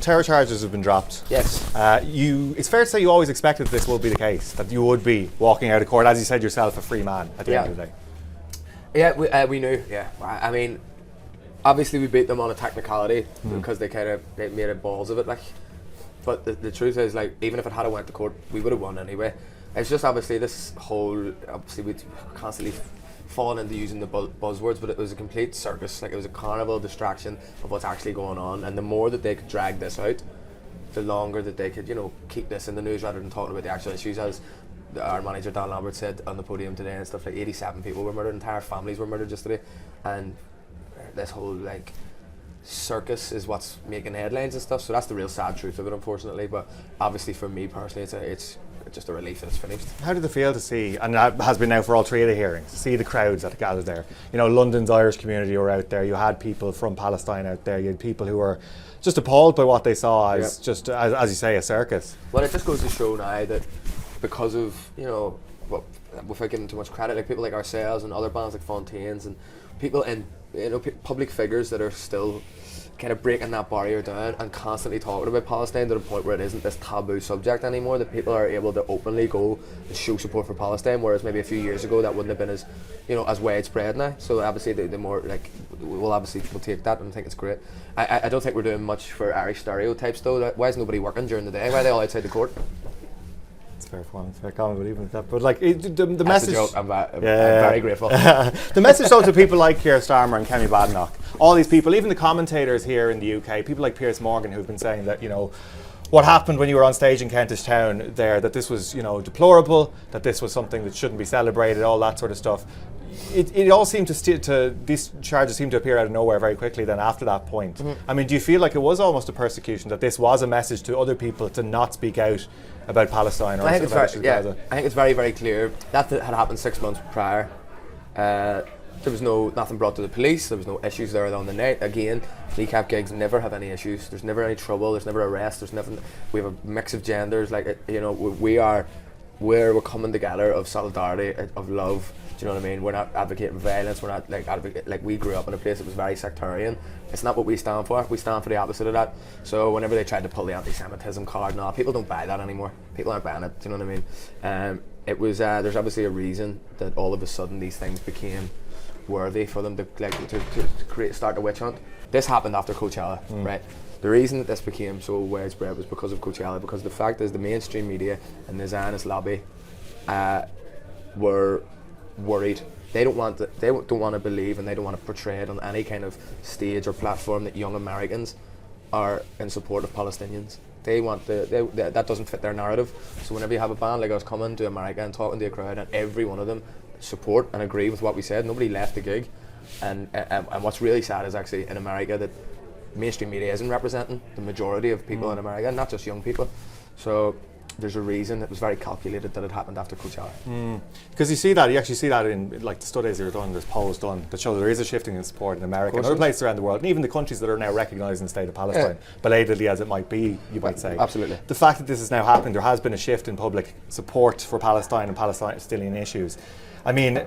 terror charges have been dropped. Yes. It's fair to say you always expected this would be the case, that you would be walking out of court, as you said yourself, a free man at the end of the day. Yeah, we knew. Yeah, I mean, obviously we beat them on a technicality because they made a balls of it. Like, but the truth is, like, even if it had went to court, we would have won anyway. It's just obviously we constantly fallen into using the buzzwords, but it was a complete circus. Like, it was a carnival distraction of what's actually going on, and the more that they could drag this out, the longer that they could, keep this in the news rather than talking about the actual issues. As our manager Dan Lambert said on the podium today and stuff, like 87 people were murdered, entire families were murdered just today, and this whole like circus is what's making headlines and stuff. So that's the real sad truth of it, unfortunately. But obviously for me personally, it's just a relief that it's finished. How did it feel to see, and that has been now for all three of the hearings, to see the crowds that gathered there? London's Irish community were out there. You had people from Palestine out there. You had people who were just appalled by what they saw as just, as you say, a circus. Well, it just goes to show now that because of, without giving too much credit, like people like ourselves and other bands like Fontaine's and people in, public figures that are still kind of breaking that barrier down and constantly talking about Palestine to the point where it isn't this taboo subject anymore, that people are able to openly go and show support for Palestine, whereas maybe a few years ago that wouldn't have been as, as widespread now. So obviously the more, like, we'll take that and think it's great. I don't think we're doing much for Irish stereotypes though. Why is nobody working during the day? Why are they all outside the court? It's fair comment, fair comment, but even that. But like the message, a joke. I'm very grateful. The message though to people like Keir Starmer and Kemi Badenoch, all these people, even the commentators here in the UK, people like Piers Morgan, who've been saying that what happened when you were on stage in Kentish Town there, that this was deplorable, that this was something that shouldn't be celebrated, all that sort of stuff. It all seemed these charges seemed to appear out of nowhere very quickly then after that point. Mm-hmm. I mean, do you feel like it was almost a persecution, that this was a message to other people to not speak out about Palestine or about Gaza? I think it's very, very clear that had happened 6 months prior. There was nothing brought to the police. There was no issues there on the night. Again, kNEECAP gigs never have any issues. There's never any trouble. There's never arrests. There's nothing. We have a mix of genders. Like, we're coming together of solidarity, of love. Do you know what I mean? We're not advocating violence. We're not like we grew up in a place that was very sectarian. It's not what we stand for. We stand for the opposite of that. So whenever they tried to pull the anti-Semitism card, no, people don't buy that anymore. People aren't buying it. Do you know what I mean? It was there's obviously a reason that all of a sudden these things became worthy for them to start a witch hunt. This happened after Coachella, right? The reason that this became so widespread was because of Coachella, because the fact is the mainstream media and the Zionist lobby were worried. They don't want to believe, and they don't want to portray it on any kind of stage or platform that young Americans are in support of Palestinians. That doesn't fit their narrative. So whenever you have a band like us coming to America and talking to a crowd, and every one of them support and agree with what we said, nobody left the gig. And what's really sad is actually in America that mainstream media isn't representing the majority of people in America, not just young people. So there's a reason it was very calculated that it happened after Coachella. Because you actually see that in like the studies that are done, there's polls done that show there is a shifting in support in America and other places around the world, and even the countries that are now recognising the state of Palestine, belatedly as it might be, you might say. Absolutely. The fact that this is now happening, there has been a shift in public support for Palestine and Palestinian issues. I mean,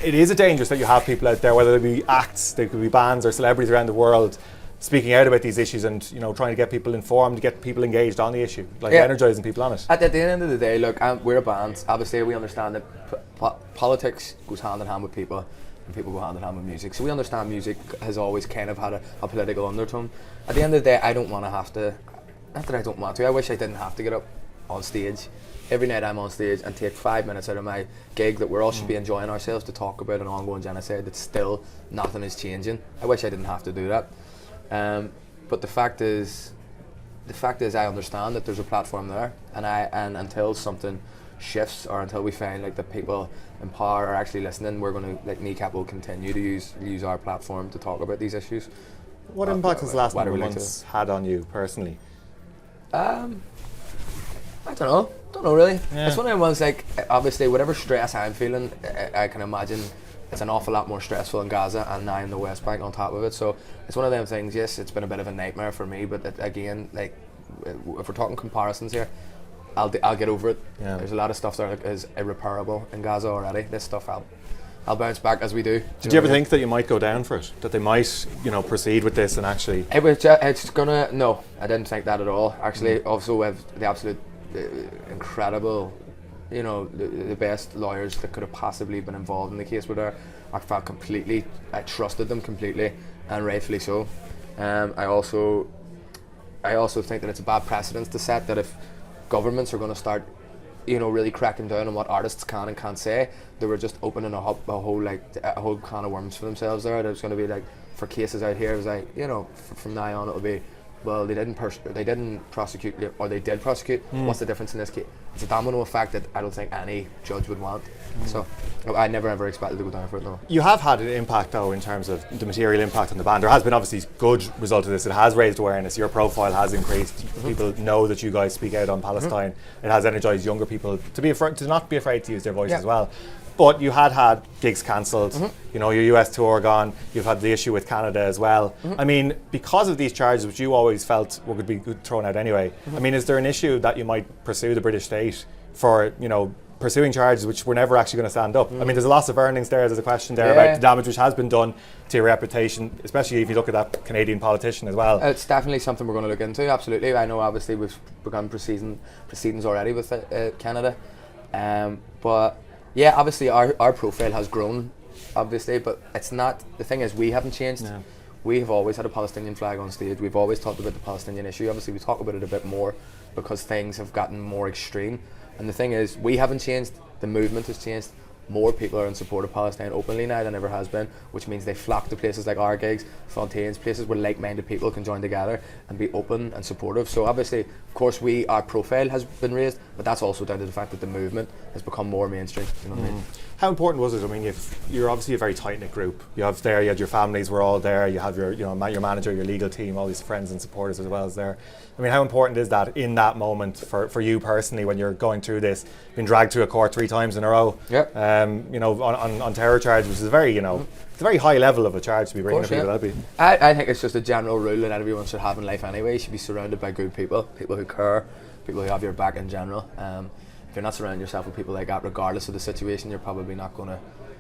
it is dangerous that you have people out there, whether they be acts, they could be bands or celebrities around the world, speaking out about these issues and trying to get people informed, get people engaged on the issue, energising people on it. At the end of the day, look, we're a band. Obviously, we understand that politics goes hand in hand with people, and people go hand in hand with music. So we understand music has always kind of had a political undertone. At the end of the day, I don't want to have to. Not that I don't want to. I wish I didn't have to get up on stage every night. I'm on stage and take 5 minutes out of my gig that we're all should be enjoying ourselves to talk about an ongoing genocide that still nothing is changing. I wish I didn't have to do that. But the fact is I understand that there's a platform there, and until something shifts or until we find like the people in power are actually listening, we're going to, like, kNEECAP will continue to use our platform to talk about these issues. What impact has the last number of months had on you personally? I don't know really. Yeah. It's one of the ones, like, obviously whatever stress I'm feeling, I can imagine it's an awful lot more stressful in Gaza and now in the West Bank on top of it. So it's one of them things. Yes, it's been a bit of a nightmare for me, but again, like, if we're talking comparisons here, I'll get over it. Yeah. There's a lot of stuff that is irreparable in Gaza already. This stuff I'll bounce back as we do. Did you ever think that you might go down for it? That they might, proceed with this and actually? It's gonna. No, I didn't think that at all. Actually, also we have the absolute incredible, the best lawyers that could have possibly been involved in the case were there. I felt completely. I trusted them completely, and rightfully so. I also think that it's a bad precedent to set that if governments are going to start, really cracking down on what artists can and can't say, they were just opening a whole can of worms for themselves there. There's going to be like, for cases out here, it was like, from now on it'll be, well, they didn't prosecute, or they did prosecute. What's the difference in this case? It's a domino effect that I don't think any judge would want. So I never ever expected to go down for it, no. You have had an impact though in terms of the material impact on the band. There has been obviously good result of this. It has raised awareness. Your profile has increased. People know that you guys speak out on Palestine. It has energised younger people to not be afraid to use their voice as well. But you had gigs cancelled, your US tour gone, you've had the issue with Canada as well. I mean, because of these charges, which you always felt would be thrown out anyway, I mean, is there an issue that you might pursue the British state for, pursuing charges which were never actually going to stand up? I mean, there's a loss of earnings there, there's a question there about the damage which has been done to your reputation, especially if you look at that Canadian politician as well. It's definitely something we're going to look into, absolutely. I know obviously we've begun proceedings already with Canada, but yeah, obviously our profile has grown, obviously, but it's not, the thing is we haven't changed. No. We have always had a Palestinian flag on stage. We've always talked about the Palestinian issue. Obviously we talk about it a bit more because things have gotten more extreme. And the thing is, we haven't changed, the movement has changed. More people are in support of Palestine openly now than ever has been, which means they flock to places like our gigs, Fontaine's, places where like-minded people can join together and be open and supportive. So obviously, of course, our profile has been raised, but that's also down to the fact that the movement has become more mainstream. You know what I mean? How important was it? I mean, you're obviously a very tight-knit group. You had your families were all there. You have your manager, your legal team, all these friends and supporters as well as there. I mean, how important is that in that moment for you personally when you're going through this, being dragged to a court 3 times in a row? Yeah. On terror charges, which is a very, it's a very high level of a charge to be bringing to people. That'd be. I think it's just a general rule that everyone should have in life anyway. You should be surrounded by good people who care, people who have your back in general. If you're not surrounding yourself with people like that, regardless of the situation, you're probably not going to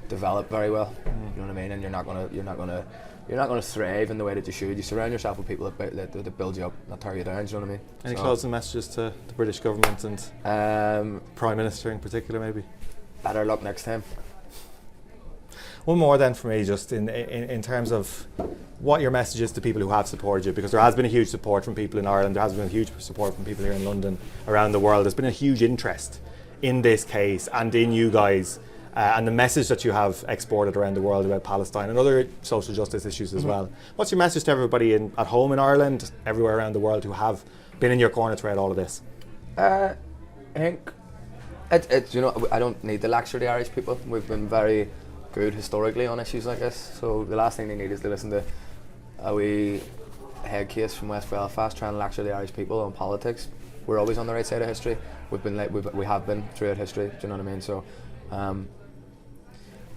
develop very well. You know what I mean? And you're not going to thrive in the way that you should. You surround yourself with people that build you up, not tear you down. Do you know what I mean? Any closing messages to the British government and Prime Minister in particular, maybe? Better luck next time. One more then for me, just in terms of what your message is to people who have supported you, because there has been a huge support from people in Ireland, there has been a huge support from people here in London, around the world. There's been a huge interest in this case and in you guys, and the message that you have exported around the world about Palestine and other social justice issues as well. What's your message to everybody at home in Ireland, everywhere around the world, who have been in your corner throughout all of this? I think it's I don't need to lecture the Irish people. We've been very good historically on issues like this, so the last thing they need is to listen to a wee head case from West Belfast trying to lecture the Irish people on politics. We're always on the right side of history. We have been throughout history. Do you know what I mean? So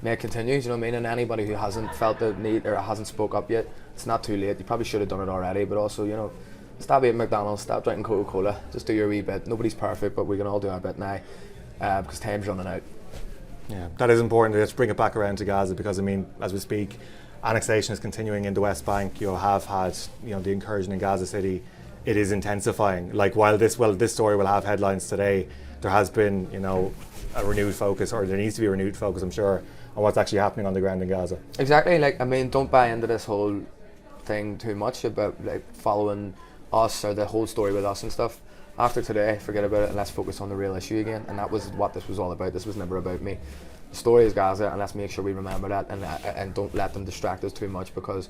may it continue. Do you know what I mean? And anybody who hasn't felt the need or hasn't spoke up yet, it's not too late. You probably should have done it already, but also stop eating McDonald's, stop drinking Coca-Cola, just do your wee bit. Nobody's perfect, but we can all do our bit now because time's running out. Yeah, that is important. Let's bring it back around to Gaza, because I mean, as we speak, annexation is continuing in the West Bank. You have had, the incursion in Gaza City. It is intensifying. Like while this story will have headlines today, there has been, a renewed focus, or there needs to be a renewed focus, I'm sure, on what's actually happening on the ground in Gaza. Exactly. Don't buy into this whole thing too much about following us or the whole story with us and stuff. After today, forget about it and let's focus on the real issue again. And that was what this was all about. This was never about me. The story is Gaza, and let's make sure we remember that and don't let them distract us too much, because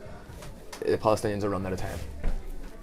the Palestinians are running out of time.